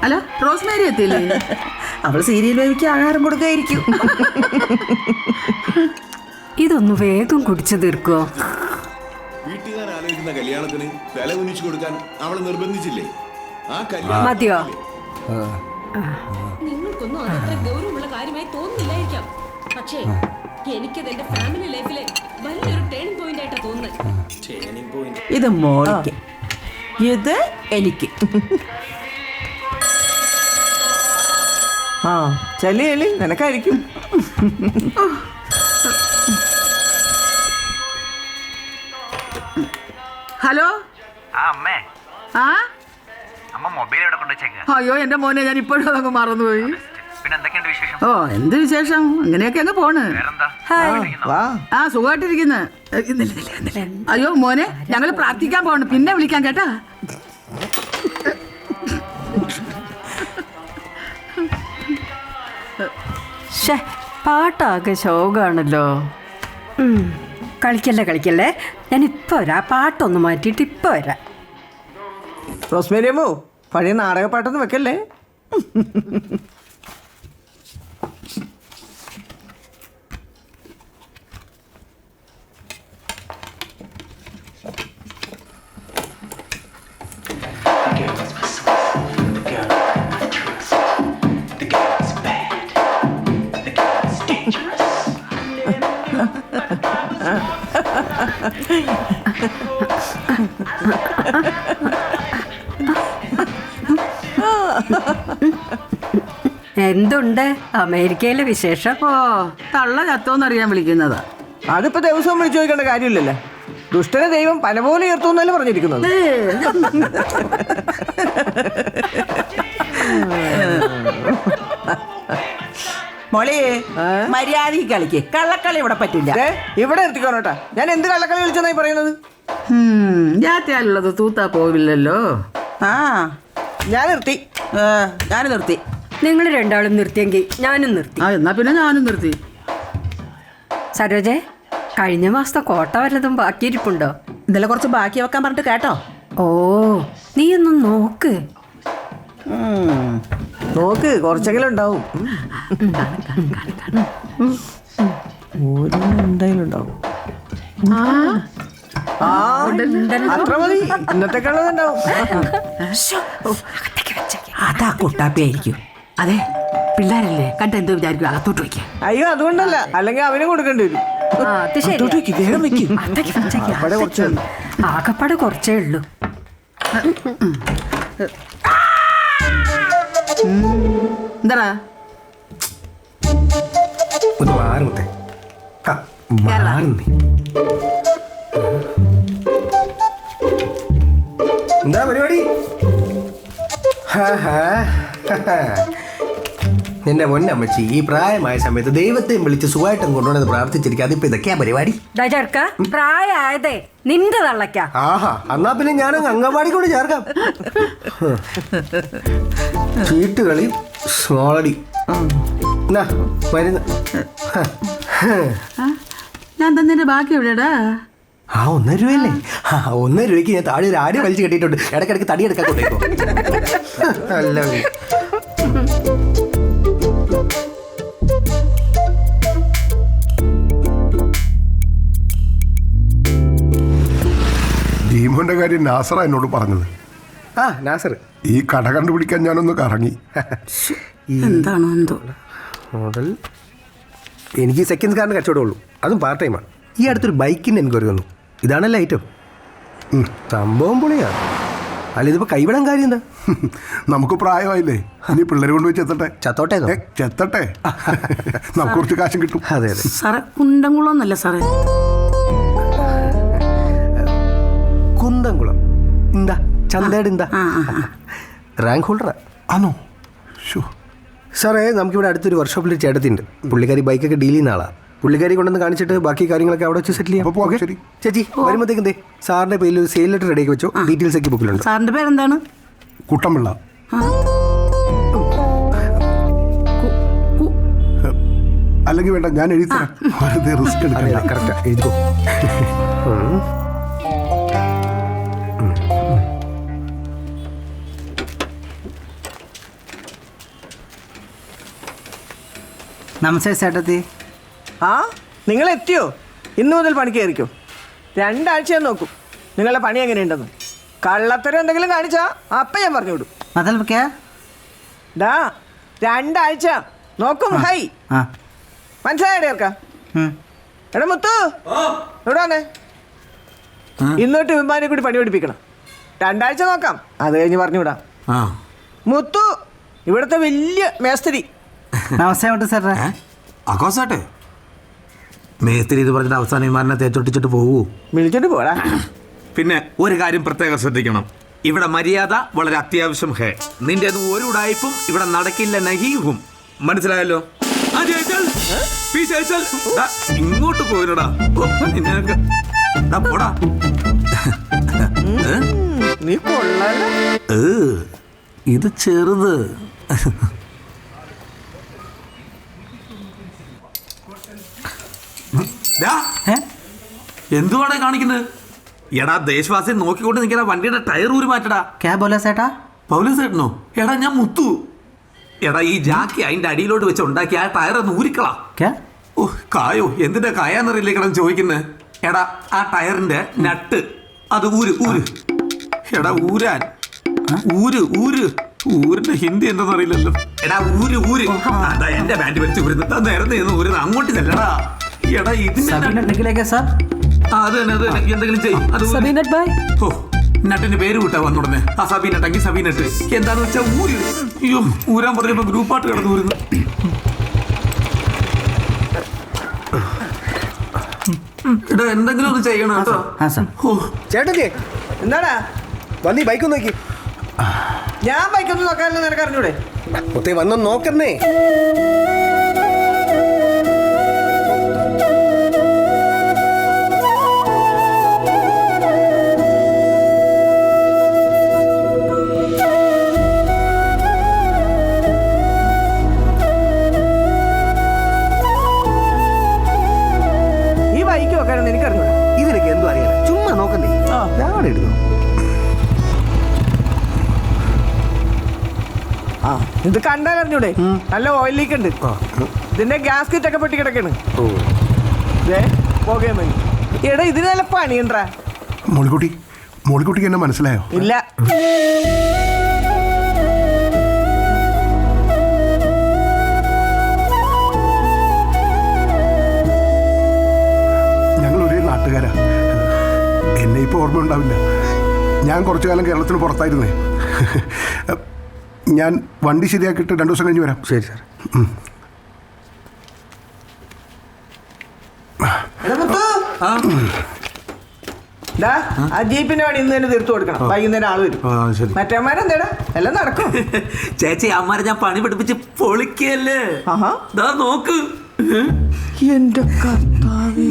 അല്ല റോസ്മേരി എത്തിയില്ലേ? അവൾ സീരിയൽ വേവിക്ക് ആഹാരം കൊടുക്കായിരിക്കും. ഇതൊന്ന് വേഗം കുടിച്ചു തീർക്കോ? വീട്ടുകാർ ആലോചിക്കുന്ന കല്യാണത്തിന് വില കുനിച്ചു കൊടുക്കാൻ അവളെ നിർബന്ധിച്ചില്ലേ? ആ മതിയോ? നിങ്ങൾക്കൊന്നും അതത്ര ഗൗരവമുള്ള കാര്യമായി തോന്നുന്നില്ലായിരിക്കാം. പക്ഷേ എനിക്കത് എന്റെ ഫാമിലി ലൈഫിലെ വലിയൊരു ടേണിംഗ് പോയിന്റ് ആയിട്ടാ തോന്നുന്നത്. ഇത് മോൾക്ക്, ഇത് എനിക്ക്. ആ ചെല്ലി ചെല്ലി നിനക്കായിരിക്കും. ഹലോ. അമ്മേ, ആ അമ്മ മൊബൈൽ എവിടെ കൊണ്ടുവച്ചേക്ക? അയ്യോ എന്റെ മോനെ, ഞാൻ ഇപ്പോഴും അതങ്ങ് മറന്നുപോയി. പിന്നെ എന്തൊക്കെയുണ്ട് വിശേഷം? ഓ എന്ത് വിശേഷം, അങ്ങനെയൊക്കെ അങ്ങ് പോണ്. വേറെന്താ? വാ. ആ സുഖമായിട്ടിരിക്കുന്നു. അയ്യോ മോനെ, ഞങ്ങൾ പ്രാർത്ഥിക്കാൻ പോകണം, പിന്നെ വിളിക്കാം കേട്ടാ. പാട്ടാകെ ശോകാണല്ലോ. കളിക്കല്ലേ, ഞാൻ ഇപ്പൊ വരാം. പാട്ടൊന്ന് മാറ്റിയിട്ട് ഇപ്പൊ വരാം. റോസ്മേരിയമ്മോ, പഴയ നാടക പാട്ടൊന്നും വെക്കല്ലേ. എന്തുണ്ട് അമേരിക്കയിലെ വിശേഷം? ഓ തള്ള ചത്തോന്നറിയാൻ വിളിക്കുന്നതാ. അതിപ്പോ ദിവസവും വിളിച്ചു ചോദിക്കേണ്ട കാര്യമില്ലല്ലേ. ദുഷ്ടനെ ദൈവം പല പോലെ ഉയർത്തും എന്നല്ലേ പറഞ്ഞിരിക്കുന്നത്. മോളെ മര്യാദയ്ക്ക് കളിക്ക്, കള്ളക്കളി ഇവിടെ പറ്റില്ല. ഇവിടെ നിർത്തിക്കോണോട്ടാ. ഞാൻ എന്ത് കള്ളക്കളി വിളിച്ചെന്നായി പറയുന്നത്? ജാത്തിയാലുള്ളത് തൂത്താ പോവില്ലല്ലോ. ആ ഞാൻ നിർത്തി. ഞാൻ നിർത്തി. നിങ്ങൾ രണ്ടാളും നിർത്തിയെങ്കിൽ ഞാനും നിർത്തി. ആ എന്നാ പിന്നെ ഞാനും നിർത്തി. സരോജെ, കഴിഞ്ഞ മാസത്തെ കോട്ട വല്ലതും ബാക്കിയിരിപ്പുണ്ടോ? ഇന്നലെ കുറച്ച് ബാക്കി വെക്കാൻ പറഞ്ഞിട്ട് കേട്ടോ. ഓ നീ ഒന്ന് നോക്ക്. നോക്ക്, കുറച്ചെങ്കിലും ഉണ്ടാവും. എന്തായാലും ഉണ്ടാവും. അത്ര മതി, ഇന്നത്തേക്കുള്ളതുണ്ടാവും. അതാ കുട്ടാപ്പിയായിരിക്കും. അതെ പിള്ളേരല്ലേ, കണ്ടെന്തോ വിചാരിക്കും, അകത്തോട്ട് വയ്ക്കാം. അയ്യോ അതുകൊണ്ടല്ല, അല്ലെങ്കിൽ അവനും കൊടുക്കേണ്ടി വരും. അത് ശരി. വേഗം വെക്കും. ആകപ്പാട് കുറച്ചേ ഉള്ളൂ. എന്താ ഒന്ന് മാറുന്നേ. എന്താ പരിപാടി? എന്റെ പൊന്നമ്മച്ചി, ഈ പ്രായമായ സമയത്ത് ദൈവത്തെയും വിളിച്ച് സുഖമായിട്ടും കൊണ്ടുപോകുന്നത് പ്രാർത്ഥിച്ചിരിക്കുക. അതിപ്പോ ഇതൊക്കെയാ പരിപാടി. ചെറുക്ക, പ്രായമായതേ നിന്റെ തള്ളയ്ക്ക. ആഹാ, എന്നാ പിന്നെ ഞാനങ്ങ് അംഗൻവാടി കൊണ്ട് ചേർക്കാം. ചീട്ടുകളി, സ്മോളടി, മരുന്ന്. ഞാൻ തന്നതിന്റെ ബാക്കി എവിടെയാടാ? ആ 1 രൂപയല്ലേ? 1 രൂപയ്ക്ക് ഞാൻ താഴെ ഒരു ആടി വലിച്ചു കെട്ടിയിട്ടുണ്ട്. ഇടയ്ക്കിടയ്ക്ക് തടി എടുക്കാൻ കൊണ്ടേക്കോ. അല്ല ഭീമോന്റെ കാര്യം നാസറ എന്നോട് പറഞ്ഞത്. ആ നാസർ, ഈ കട കണ്ടുപിടിക്കാൻ ഞാനൊന്ന് കറങ്ങി. എന്താണോ എന്തോ മോഡൽ. എനിക്ക് സെക്കൻഡ് കാറിന് കച്ചവടമുള്ളൂ, അതും പാർട്ട് ടൈമാണ്. ഈ അടുത്തൊരു ബൈക്കിന് എൻക്വയറി വന്നു. ഇതാണല്ലോ ഐറ്റം. സംഭവം പൊളിയാണ്. അല്ല, ഇതിപ്പോ കൈവിടാൻ കാര്യം എന്താ? നമുക്ക് പ്രായമായില്ലേ, ഇനി പിള്ളേരെ കൊണ്ടുപോയി ചെത്തട്ടെ. ചത്തോട്ടെ ചെത്തട്ടെ, നമുക്ക് കുറച്ച് കാശും കിട്ടും. അതെ അതെ. സാറേ കുണ്ടംകുളന്നല്ല സാറേ, കുന്തംകുളം. എന്താ ചന്തയുടെ എന്താ റാങ്ക് ഹോൾഡറാ ആണോ? സാറേ, നമുക്കിവിടെ അടുത്തൊരു വർക്ക്ഷോപ്പിൽ ചേട്ടത്തിണ്ട്. പുള്ളിക്കാരി ബൈക്കൊക്കെ ഡീൽ ചെയ്യുന്ന ആളാ. പുള്ളിക്കാരി കൊണ്ടുവന്ന് കാണിച്ചിട്ട് ബാക്കി കാര്യങ്ങളൊക്കെ അവിടെ വെച്ച് സെറ്റിൽ ചെയ്യാം. ശരി ചേച്ചി, വരുമ്പോഴത്തേക്കും സാറിന്റെ പേരിൽ ഒരു സെയിൽ ലെറ്റർ റെഡിയാക്കി വെച്ചോ. ഡീറ്റെയിൽസ് ഒക്കെ ബുക്കിലുണ്ട്. സാറിന്റെ പേരെന്താണ്? കുട്ടമ്പിള്ള. അല്ലെങ്കിൽ വേണ്ട, ഞാൻ എഴുതി തരാം. വെറുതെ റിസ്ക് എടുക്കണ്ട. കറക്റ്റാ, എഴുതിക്കോ. നമസ്തേ ചേട്ടത്തി. ആ നിങ്ങൾ എത്തിയോ? ഇന്ന് മുതൽ പണിക്ക് കയറിക്കോ. 2 ആഴ്ച ഞാൻ നോക്കും നിങ്ങളുടെ പണി എങ്ങനെയുണ്ടെന്ന്. കള്ളത്തരം എന്തെങ്കിലും കാണിച്ചാ അപ്പം ഞാൻ പറഞ്ഞു വിടും. ഡാ 2 ആഴ്ച നോക്കും. ഹൈ മനസ്സിലായടേ ചേർക്ക. എടാ മുത്തു ഇവിടെ വന്നേ. ഇന്നോട്ട് വിമാനെ കൂടി പണി പഠിപ്പിക്കണം. 2 ആഴ്ച നോക്കാം, അത് കഴിഞ്ഞ് പറഞ്ഞു വിടാം. മുത്തു ഇവിടുത്തെ വലിയ മേസ്തിരി. നമസ്തേ സാറേ. ആഘോഷാട്ടെ മേസ്തിരി ഇത് പറഞ്ഞിട്ട് അവസാനം വിമാനെ തേച്ചൊട്ടിച്ചിട്ട് പോവൂ. വിളിച്ചിട്ട് പോടാ. പിന്നെ ഒരു കാര്യം പ്രത്യേകം ശ്രദ്ധിക്കണം, ഇവിടെ മര്യാദ വളരെ അത്യാവശ്യം. ഹേ, നിന്റെ ഒരു ഉടായ്പും ഇവിടെ നടക്കില്ല. നഹീഹും മനസ്സിലായല്ലോ? ഇങ്ങോട്ട് പോയിടാ പോടാ. നീ കൊള്ളാലോ. ഇത് ചെറുത്. എന്തുവാണ് കാണിക്കുന്നത്? എടാ ദേശവാസി നോക്കിക്കൊണ്ട് നിൽക്കുന്ന വണ്ടിയുടെ ടയർ ഊരി മാറ്റടാ. പൗലോസേട്ടനോ? എടാ ഞാൻ മുത്തു. എടാ ഈ ജാക്കി അതിന്റെ അടിയിലോട്ട് വെച്ച് ഉണ്ടാക്കി ആ ടയർ ഒന്ന് ഊരിക്കളാ. ഓ കായോ, എന്തിന്റെ കായാന്നറിയില്ലേ കിടന്ന് ചോദിക്കുന്നത്. എടാ ആ ടയറിന്റെ നട്ട് അത് ഊര് ഊര്. എടാ ഊരാൻ ഊര് ഊര്. ഊരിന്റെ ഹിന്ദി എന്താന്ന് അറിയില്ലല്ലോ. എടാ ഊര് ഊര്. അതാ എന്റെ ബാൻഡ് വെച്ച് ഊരുന്നത്. നേരത്തെ ഊരുന്നത് അങ്ങോട്ട് ചെല്ലടാ. എടാ ഇതിന്റെ അത് തന്നെ എന്തെങ്കിലും ചെയ്യും. ഓ നട്ടിന്റെ പേര് വിട്ടാ വന്നുടനെ. ആ സബീനട്ടെങ്കിൽ സബീനട്ട് എന്താന്ന് വെച്ചാ ഊര്. അയ്യോ ഊരാൻ പറഞ്ഞപ്പോ ഗ്രൂപ്പായിട്ട് കിടന്ന് ഊരുന്നു. എടാ എന്തെങ്കിലും ഒന്ന് ചെയ്യണം കേട്ടോ. ചേട്ടത്തി എന്താടാ വന്നീ ബൈക്ക് നോക്കി. ഞാൻ ബൈക്കൊന്നും നോക്കാനല്ലോ നിനക്ക് അറിഞ്ഞൂടെ? മുത്തേ വന്ന് നോക്കുന്നേ. ഈ ബൈക്ക് നോക്കാനൊന്നും എനിക്ക് അറിഞ്ഞൂടാ. ഇതിനൊക്കെ എന്തോ അറിയാം, ചുമ്മാ നോക്കുന്നേ. ഞാൻ എടുത്തു. ഇത് കണ്ടാൽ അറിഞ്ഞൂടെ? നല്ല ഓയിൽ ലീക്ക് ഉണ്ട്. ഇതിന്റെ ഗ്യാസ്കറ്റ് ഒക്കെ പൊട്ടി കിടക്കാണ്. പോകേം മതി. എടാ ഇതിന് നല്ല പണിയുണ്ടാ. മോളിക്കുട്ടിക്ക് എന്നെ മനസ്സിലായോ? ഇല്ല. ഞങ്ങൾ ഒരേ നാട്ടുകാരാ. എന്നെ ഇപ്പോൾ ഓർമ്മ ഉണ്ടാവില്ല. ഞാൻ കുറച്ചു കാലം കേരളത്തിന് പുറത്തായിരുന്നേ. ഞാൻ വണ്ടി ശരിയാക്കിയിട്ട് 2 ദിവസം കഴിഞ്ഞ് വരാം. ശരി സാർ. ആ ജീപ്പിന്റെ പണി ഇന്ന് തന്നെ തീർത്തു കൊടുക്കണം. വൈകുന്നേരം ആള് വരും. മറ്റേമാരെന്താടാ എല്ലാം നടക്കും. ചേച്ചി അമ്മാരെ ഞാൻ പണി പഠിപ്പിച്ച് പൊളിക്കല്ലേ. നോക്ക് എന്റെ കർത്താവേ.